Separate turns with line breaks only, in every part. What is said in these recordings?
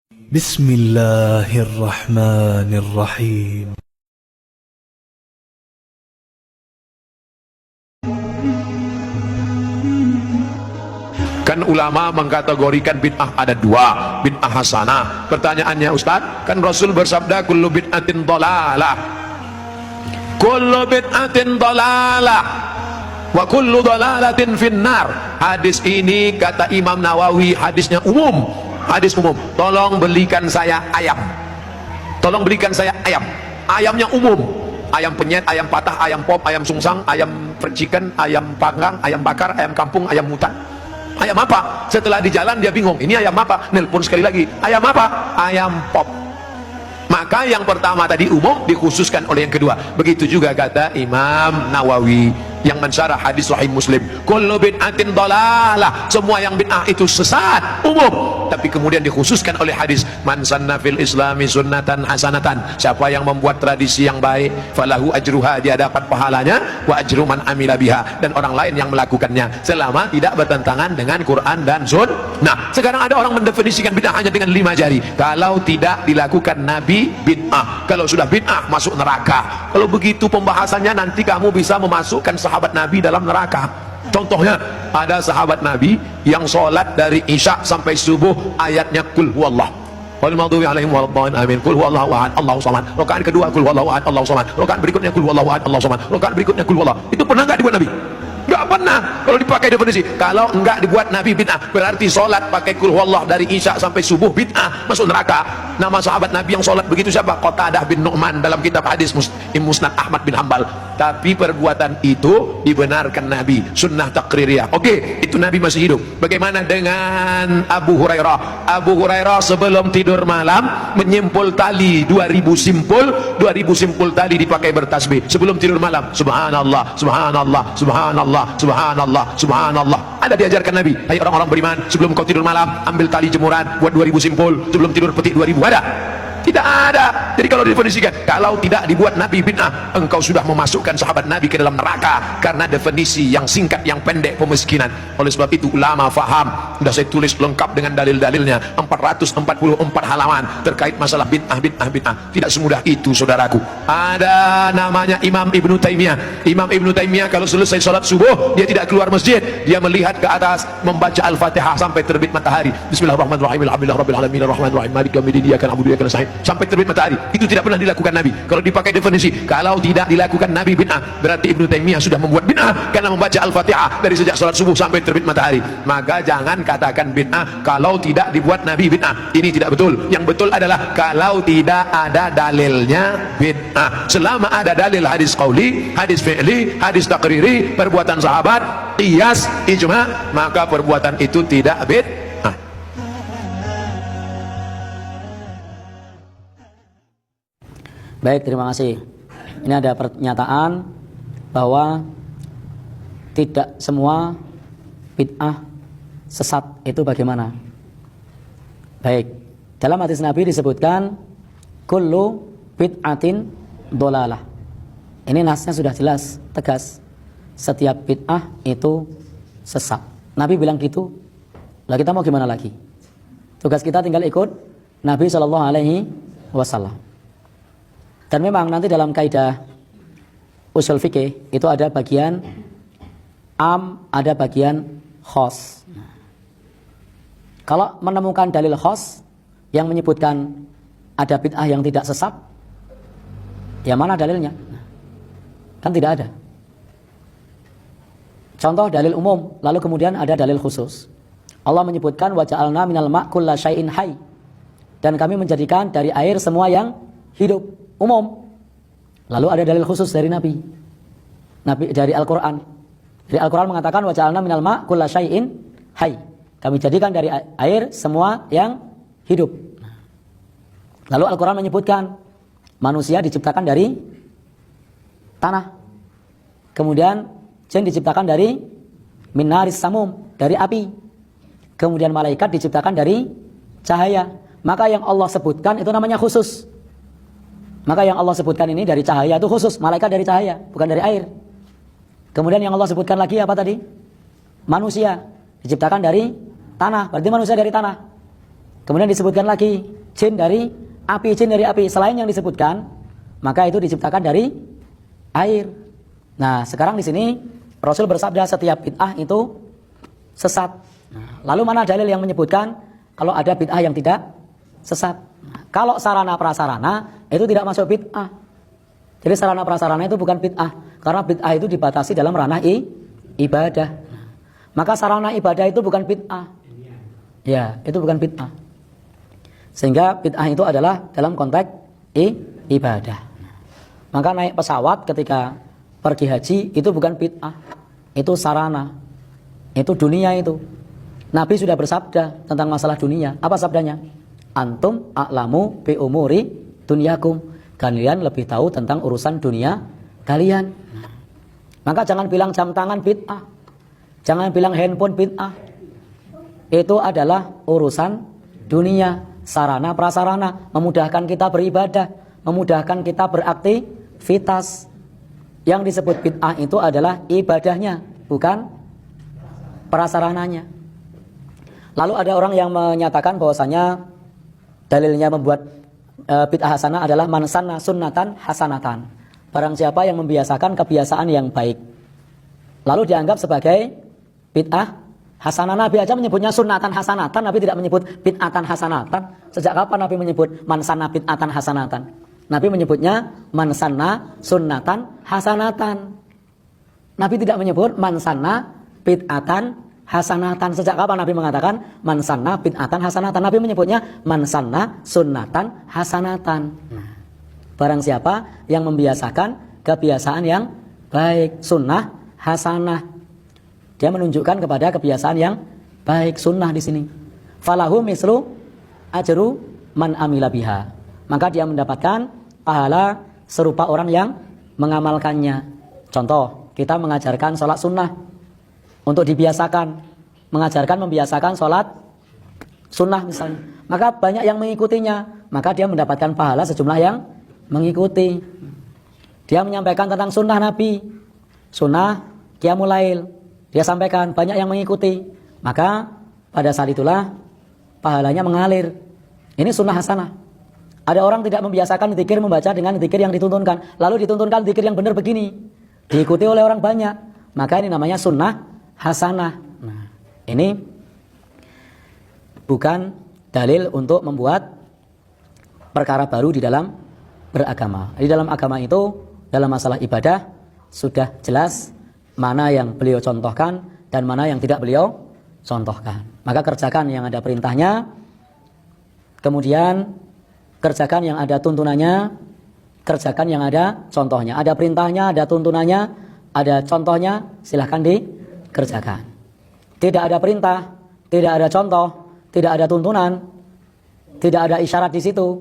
Bismillahirrahmanirrahim.
Kan ulama mengkategorikan bid'ah ada dua, bid'ah hasanah. Pertanyaannya Ustaz, kan Rasul bersabda kullu bid'atin dhalalah. Kullu bid'atin dhalalah wa kullu dhalalatin finnar. Hadis ini kata Imam Nawawi hadisnya umum. Hadis umum. Tolong belikan saya ayam. Tolong belikan saya ayam. Ayamnya umum. Ayam penyet, ayam patah, ayam pop, ayam sungsang, ayam percikan, ayam panggang, ayam bakar, ayam kampung, ayam hutan. Ayam apa? Setelah di jalan dia bingung, ini ayam apa? Nelpon sekali lagi, ayam apa? Ayam pop. Maka yang pertama tadi umum dikhususkan oleh yang kedua. Begitu juga kata Imam Nawawi yang mensyarah hadis Sahih Muslim, kullu bid'atin dhalalah, semua yang bid'ah itu sesat, umum. Tapi kemudian dikhususkan oleh hadis, man sanna fil islami sunnatan hasanatan, siapa yang membuat tradisi yang baik, falahu ajruha, dia dapat pahalanya, wa ajru man amila biha, dan orang lain yang melakukannya selama tidak bertentangan dengan Quran dan Sunnah. Sekarang ada orang mendefinisikan bid'ah hanya dengan 5 jari. Kalau tidak dilakukan Nabi, bid'ah. Kalau sudah bid'ah, masuk neraka. Kalau begitu pembahasannya, nanti kamu bisa memasukkan sahabat Nabi dalam neraka. Contohnya, ada sahabat Nabi yang sholat dari Isya sampai subuh ayatnya kul huwallah, wal maghdubi alaihim waladdallin, amin, kul huwallahu ahad Allahu samad. Rakaat kedua kul huwallahu ahad Allahu samad. Rakaat berikutnya kul huwallahu ahad Allahu samad. Rakaat berikutnya kul huwallah. Itu pernah enggak dibuat Nabi? Enggak pernah. Kalau dipakai definisi, kalau enggak dibuat Nabi bid'ah, berarti sholat pakai kul huwallah dari Isya sampai subuh bid'ah, masuk neraka. Nama sahabat Nabi yang sholat begitu siapa? Qatadah bin Nu'man dalam kitab hadis Musnad Ahmad bin Hanbal. Tapi perbuatan itu dibenarkan Nabi, sunnah taqririyah. Oke, itu Nabi masih hidup. Bagaimana dengan Abu Hurairah? Abu Hurairah sebelum tidur malam menyimpul tali 2000 simpul, 2000 simpul tali dipakai bertasbih sebelum tidur malam. Subhanallah, subhanallah, subhanallah, subhanallah, subhanallah. Ada diajarkan Nabi, hai orang-orang beriman, sebelum kau tidur malam ambil tali jemuran, buat 2000 simpul, sebelum tidur petik 2000. Ada? Tidak ada. Jadi kalau didefinisikan, kalau tidak dibuat Nabi bid'ah, engkau sudah memasukkan sahabat Nabi ke dalam neraka, karena definisi yang singkat, yang pendek, pemiskinan. Oleh sebab itu ulama faham, sudah saya tulis lengkap dengan dalil-dalilnya, 444 halaman terkait masalah bid'ah, bid'ah, bid'ah. Tidak semudah itu saudaraku. Ada namanya Imam Ibnu Taimiyah. Imam Ibnu Taimiyah kalau selesai sholat subuh, dia tidak keluar masjid, dia melihat ke atas, membaca Al-Fatihah sampai terbit matahari. Bismillahirrahmanirrahim, alhamdulillahirabbil alamin, arrahmanirrahim, maliki yaumiddin, iyyaka na'budu wa iyyaka nasta'in, sampai terbit matahari. Itu tidak pernah dilakukan Nabi. Kalau dipakai definisi, kalau tidak dilakukan Nabi bid'ah, berarti Ibnu Taimiyah sudah membuat bid'ah karena membaca Al-Fatihah dari sejak salat subuh sampai terbit matahari. Maka jangan katakan bid'ah kalau tidak dibuat Nabi bid'ah. Ini tidak betul. Yang betul adalah kalau tidak ada dalilnya bid'ah. Selama ada dalil hadis qauli, hadis fi'li, hadis takriri, perbuatan sahabat, qiyas, ijma, maka perbuatan itu tidak bid'ah.
Baik, terima kasih. Ini ada pernyataan bahwa tidak semua bid'ah sesat. Itu bagaimana? Baik, dalam hadis Nabi disebutkan kullu bid'atin dhalalah. Ini nasnya sudah jelas, tegas. Setiap bid'ah itu sesat. Nabi bilang gitu. Lah kita mau gimana lagi? Tugas kita tinggal ikut Nabi SAW. Dan memang nanti dalam kaidah usul fikih itu ada bagian am, ada bagian khos. Kalau menemukan dalil khos yang menyebutkan ada bid'ah yang tidak sesat, ya mana dalilnya? Kan tidak ada. Contoh dalil umum, lalu kemudian ada dalil khusus. Allah menyebutkan wa ja'alna minal ma' kulla syai'in hayy. Dan kami menjadikan dari air semua yang hidup, umum. Lalu ada dalil khusus dari Nabi dari Al-Quran. Dari Al-Quran mengatakan wa ja'alna minal ma' kulla syai'in hayy. Kami jadikan dari air semua yang hidup. Lalu Al-Quran menyebutkan manusia diciptakan dari tanah. Kemudian jin diciptakan dari minaris samum, dari api. Kemudian malaikat diciptakan dari cahaya. Maka yang Allah sebutkan itu namanya khusus. Maka yang Allah sebutkan ini dari cahaya itu khusus, malaikat dari cahaya, bukan dari air. Kemudian yang Allah sebutkan lagi apa tadi? Manusia diciptakan dari tanah, berarti manusia dari tanah. Kemudian disebutkan lagi jin dari api, jin dari api. Selain yang disebutkan, maka itu diciptakan dari air. Nah, sekarang di sini Rasul bersabda setiap bid'ah itu sesat. Lalu mana dalil yang menyebutkan kalau ada bid'ah yang tidak sesat? Kalau sarana prasarana itu tidak masuk bid'ah. Jadi sarana prasarana itu bukan bid'ah, karena bid'ah itu dibatasi dalam ranah ibadah. Maka sarana ibadah itu bukan bid'ah. Ya, itu bukan bid'ah. Sehingga bid'ah itu adalah dalam konteks ibadah. Maka naik pesawat ketika pergi haji itu bukan bid'ah. Itu sarana. Itu dunia itu. Nabi sudah bersabda tentang masalah dunia. Apa sabdanya? Antum a'lamu bi umuri dunyakum. Kalian lebih tahu tentang urusan dunia kalian. Maka jangan bilang jam tangan bid'ah. Jangan bilang handphone bid'ah. Itu adalah urusan dunia, sarana prasarana, memudahkan kita beribadah, memudahkan kita beraktivitas. Yang disebut bid'ah itu adalah ibadahnya, bukan prasarananya. Lalu ada orang yang menyatakan bahwasanya dalilnya membuat bid'ah hasanah adalah man sanna sunnatan hasanatan. Barang siapa yang membiasakan kebiasaan yang baik, lalu dianggap sebagai bid'ah hasanah. Nabi aja menyebutnya sunnatan hasanatan, Nabi tidak menyebut bid'atan hasanatan. Sejak kapan Nabi menyebut man sanna bid'atan hasanatan? Nabi menyebutnya man sanna sunnatan hasanatan. Nabi tidak menyebut man sanna bid'atan hasanatan. Sejak kapan Nabi mengatakan man sanna bid'atan hasanatan? Nabi menyebutnya man sanna sunnatan hasanatan. Barang siapa yang membiasakan kebiasaan yang baik, sunnah hasanah. Dia menunjukkan kepada kebiasaan yang baik, sunnah di sini. Falahu mislu ajru man amila biha. Maka dia mendapatkan pahala serupa orang yang mengamalkannya. Contoh, kita mengajarkan sholat sunnah untuk dibiasakan, membiasakan sholat sunnah misalnya. Maka banyak yang mengikutinya, maka dia mendapatkan pahala sejumlah yang mengikuti. Dia menyampaikan tentang sunnah Nabi, sunnah qiyamul lail. Dia sampaikan, banyak yang mengikuti. Maka pada saat itulah pahalanya mengalir. Ini sunnah hasanah. Ada orang tidak membiasakan zikir membaca dengan zikir yang dituntunkan, lalu dituntunkan zikir yang benar begini, diikuti oleh orang banyak. Maka ini namanya sunnah hasanah. Nah, ini bukan dalil untuk membuat perkara baru di dalam beragama. Di dalam agama itu, dalam masalah ibadah sudah jelas mana yang beliau contohkan dan mana yang tidak beliau contohkan. Maka kerjakan yang ada perintahnya, kemudian kerjakan yang ada tuntunannya, kerjakan yang ada contohnya. Ada perintahnya, ada tuntunannya, ada contohnya, silahkan dikerjakan. Tidak ada perintah, tidak ada contoh, tidak ada tuntunan, tidak ada isyarat di situ,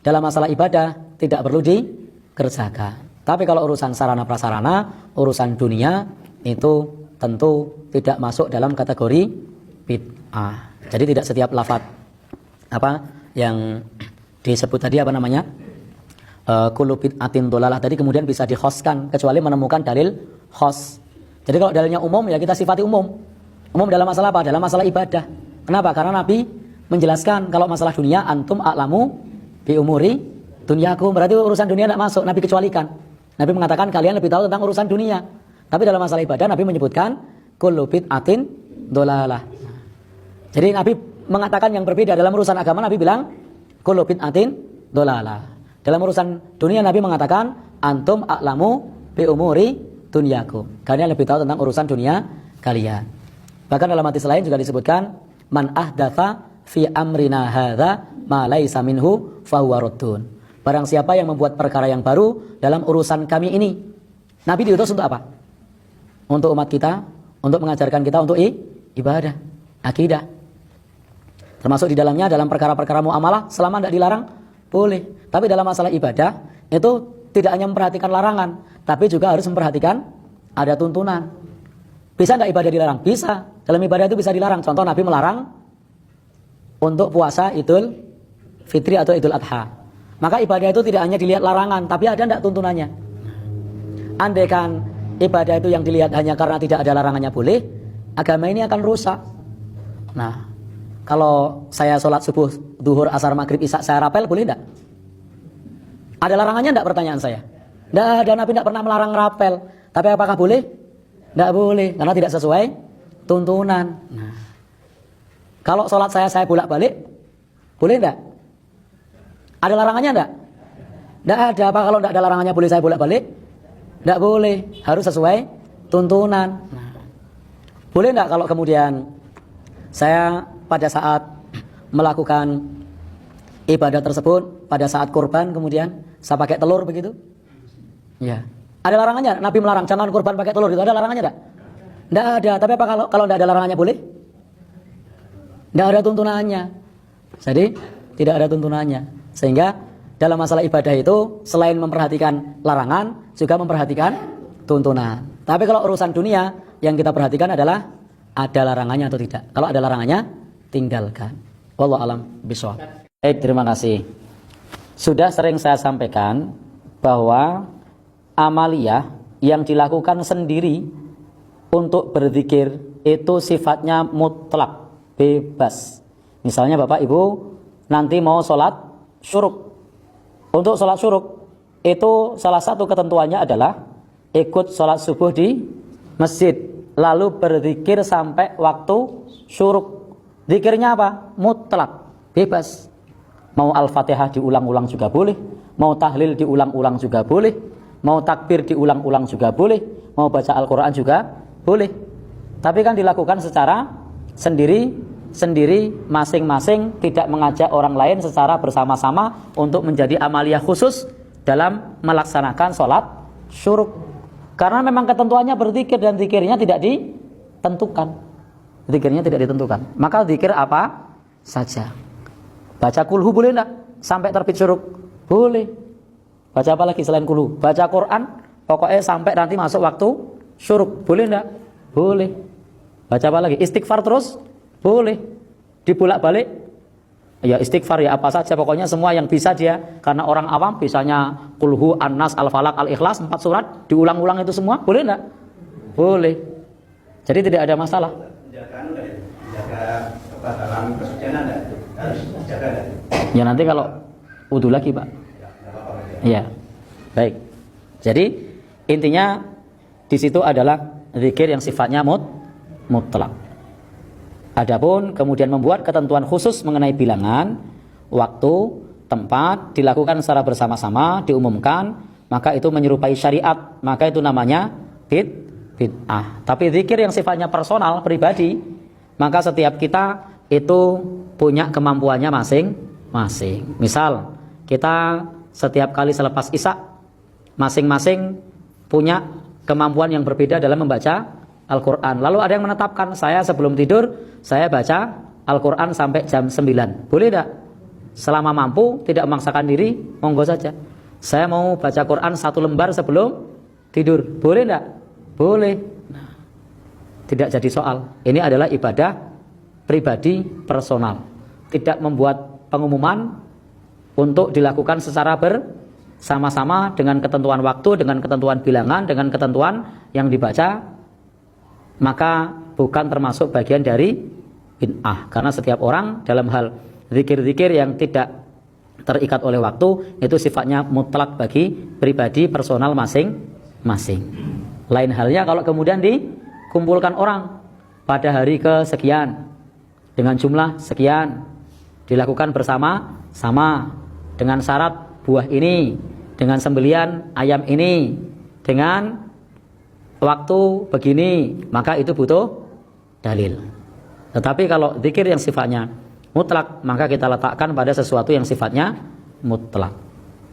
dalam masalah ibadah tidak perlu dikerjakan. Tapi kalau urusan sarana prasarana, urusan dunia, itu tentu tidak masuk dalam kategori bid'ah. Jadi tidak setiap lafaz apa yang disebut tadi apa namanya, kullu bid'atin dhalalah tadi kemudian bisa dikhoskan kecuali menemukan dalil khos. Jadi kalau dalilnya umum ya kita sifati umum. Umum dalam masalah apa? Dalam masalah ibadah. Kenapa? Karena Nabi menjelaskan kalau masalah dunia antum a'lamu bi umuri dunyakum, berarti urusan dunia tidak masuk, Nabi kecualikan. Nabi mengatakan kalian lebih tahu tentang urusan dunia. Tapi dalam masalah ibadah Nabi menyebutkan kullu bid'atin dhalalah. Jadi Nabi mengatakan yang berbeda. Dalam urusan agama Nabi bilang kullu bid'atin dhalalah. Dalam urusan dunia Nabi mengatakan antum a'lamu bi umuri dunyakum. Kalian lebih tahu tentang urusan dunia kalian. Bahkan dalam hadis lain juga disebutkan man ahdatsa fi amrina hadza ma laisa minhu fa huwa raddun. Barang siapa yang membuat perkara yang baru dalam urusan kami ini. Nabi diutus untuk apa? Untuk umat kita, untuk mengajarkan kita untuk ibadah, akidah. Termasuk di dalamnya dalam perkara-perkara muamalah selama tidak dilarang boleh. Tapi dalam masalah ibadah itu tidak hanya memperhatikan larangan, tapi juga harus memperhatikan ada tuntunan. Bisa tidak ibadah dilarang? Bisa. Dalam ibadah itu bisa dilarang. Contoh Nabi melarang untuk puasa Idul Fitri atau Idul Adha. Maka ibadah itu tidak hanya dilihat larangan, tapi ada tidak tuntunannya. Andaikan ibadah itu yang dilihat hanya karena tidak ada larangannya boleh, agama ini akan rusak. Nah, kalau saya sholat subuh, duhur, asar, maghrib, isya saya rapel boleh enggak? Ada larangannya enggak, pertanyaan saya? Enggak ada, Nabi enggak pernah melarang rapel. Tapi apakah boleh? Enggak boleh, karena tidak sesuai tuntunan. Nah, kalau sholat saya bolak-balik, boleh enggak? Ada larangannya enggak? Enggak ada. Apa kalau enggak ada larangannya boleh saya bolak-balik? Enggak boleh, harus sesuai tuntunan. Nah, boleh enggak kalau kemudian saya pada saat melakukan ibadah tersebut, pada saat kurban kemudian saya pakai telur begitu? Ya. Ada larangannya? Nabi melarang jangan kurban pakai telur, itu ada larangannya enggak? Enggak ada. Tapi apa kalau enggak ada larangannya boleh? Enggak ada tuntunannya. Jadi tidak ada tuntunannya. Sehingga dalam masalah ibadah itu selain memperhatikan larangan juga memperhatikan tuntunan. Tapi kalau urusan dunia yang kita perhatikan adalah ada larangannya atau tidak. Kalau ada larangannya, tinggalkan. Wallahu a'lam bishawab. Baik, terima kasih. Sudah sering saya sampaikan bahwa amaliyah yang dilakukan sendiri untuk berzikir itu sifatnya mutlak, bebas. Misalnya Bapak Ibu nanti mau sholat syuruk. Untuk sholat syuruk itu salah satu ketentuannya adalah ikut sholat subuh di masjid, lalu berzikir sampai waktu syuruk. Zikirnya apa? Mutlak, bebas. Mau Al-Fatihah diulang-ulang juga boleh, mau tahlil diulang-ulang juga boleh, mau takbir diulang-ulang juga boleh, mau baca Al-Quran juga boleh. Tapi kan dilakukan secara sendiri, masing-masing, tidak mengajak orang lain secara bersama-sama untuk menjadi amaliyah khusus dalam melaksanakan sholat syuruk. Karena memang ketentuannya berzikir dan zikirnya tidak ditentukan. Zikirnya tidak ditentukan. Maka zikir apa saja. Baca kulhu boleh enggak sampai terbit syuruk? Boleh. Baca apa lagi selain kulhu? Baca Quran pokoknya sampai nanti masuk waktu syuruk. Boleh enggak? Boleh. Baca apa lagi? Istighfar terus? Boleh. Dibolak-balik? Ya istighfar ya apa saja, pokoknya semua yang bisa dia. Karena orang awam bisanya kulhu, an-nas, al-falak, al-ikhlas, 4 surat diulang-ulang itu semua, boleh enggak? Boleh. Jadi tidak ada masalah. Jaga kebatalan kesucian ada, harus jaga. Ya nanti kalau wudu lagi Pak. Iya. Baik. Jadi intinya di situ adalah zikir yang sifatnya mutlak. Adapun kemudian membuat ketentuan khusus mengenai bilangan, waktu, tempat, dilakukan secara bersama-sama, diumumkan, maka itu menyerupai syariat, maka itu namanya bid'ah. Tapi zikir yang sifatnya personal, pribadi, maka setiap kita itu punya kemampuannya masing-masing. Misal, kita setiap kali selepas isya, masing-masing punya kemampuan yang berbeda dalam membaca Al-Quran. Lalu ada yang menetapkan, saya sebelum tidur, saya baca Al-Quran sampai jam 9. Boleh tidak? Selama mampu, tidak memaksakan diri, monggo saja. Saya mau baca Quran 1 lembar sebelum tidur. Boleh tidak? Boleh. Nah, tidak jadi soal. Ini adalah ibadah pribadi personal. Tidak membuat pengumuman untuk dilakukan secara bersama-sama dengan ketentuan waktu, dengan ketentuan bilangan, dengan ketentuan yang dibaca, maka bukan termasuk bagian dari bid'ah. Karena setiap orang dalam hal zikir-zikir yang tidak terikat oleh waktu itu sifatnya mutlak bagi pribadi personal masing-masing. Lain halnya kalau kemudian dikumpulkan orang pada hari kesekian dengan jumlah sekian, dilakukan bersama-sama dengan syarat buah ini, dengan sembelian ayam ini, dengan waktu begini, maka itu butuh dalil. Tetapi kalau zikir yang sifatnya mutlak, maka kita letakkan pada sesuatu yang sifatnya mutlak,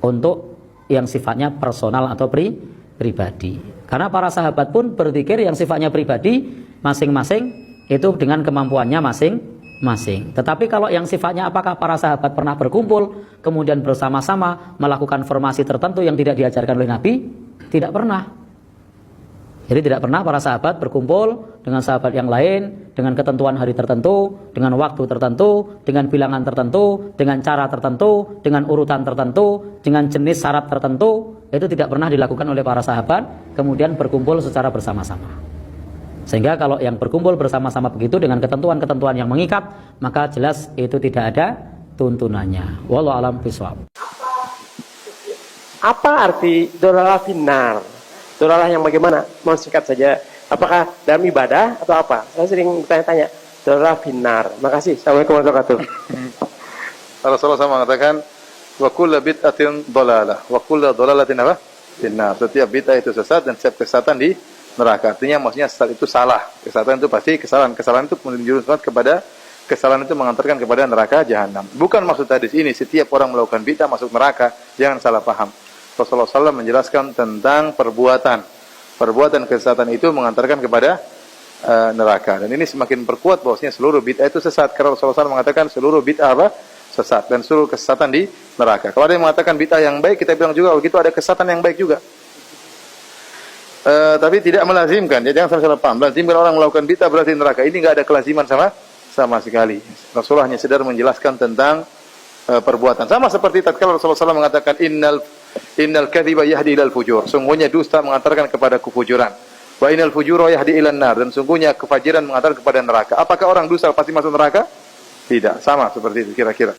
untuk yang sifatnya personal atau pribadi. Karena para sahabat pun berzikir yang sifatnya pribadi masing-masing itu dengan kemampuannya masing-masing. Tetapi kalau yang sifatnya apakah para sahabat pernah berkumpul kemudian bersama-sama melakukan formasi tertentu yang tidak diajarkan oleh Nabi? Tidak pernah. Jadi tidak pernah para sahabat berkumpul dengan sahabat yang lain dengan ketentuan hari tertentu, dengan waktu tertentu, dengan bilangan tertentu, dengan cara tertentu, dengan urutan tertentu, dengan jenis syarat tertentu. Itu tidak pernah dilakukan oleh para sahabat kemudian berkumpul secara bersama-sama. Sehingga kalau yang berkumpul bersama-sama begitu dengan ketentuan-ketentuan yang mengikat, maka jelas itu tidak ada tuntunannya. Wallahu a'lam bishawab.
Apa arti dolalah finnar? Dolalah yang bagaimana? Mau singkat saja. Apakah dalam ibadah atau apa? Saya sering bertanya-tanya. Dolalah finnar. Makasih. Assalamualaikum warahmatullahi wabarakatuh.
Rasulullah SAW mengatakan wa kullu bid'atin dhalalah wa kullu dhalalatin apa? Finnar. Setiap bid'ah itu sesat dan setiap kesesatan di neraka. Artinya maksudnya sesat itu salah. Kesesatan itu pasti kesalahan. Kesalahan itu menunjukkan kepada kesalahan itu mengantarkan kepada neraka jahanam. Bukan maksud hadis ini setiap orang melakukan bid'ah masuk neraka. Jangan salah paham. Rasulullah SAW menjelaskan tentang perbuatan kesesatan itu mengantarkan kepada neraka. Dan ini semakin perkuat bahwasanya seluruh bid'ah itu sesat. Karena Rasulullah SAW mengatakan seluruh bid'ah apa? Sesat. Dan seluruh kesesatan di neraka. Kalau ada yang mengatakan bid'ah yang baik, kita bilang juga begitu ada kesesatan yang baik juga. Tapi tidak melazimkan. Ya, jangan salah paham. Melazimkan orang melakukan bid'ah berarti neraka. Ini enggak ada kelaziman sama sekali. Rasulullah hanya sedar menjelaskan tentang perbuatan. Sama seperti tatkala Rasulullah SAW mengatakan innal kadhiba yahdi ilal fujur. Sungguhnya dusta mengantarkan kepada kefujuran. Wa innal fujura yahdi ilan nar. Dan sungguhnya kefajiran mengantarkan kepada neraka. Apakah orang dusta pasti masuk neraka? Tidak. Sama seperti itu kira-kira.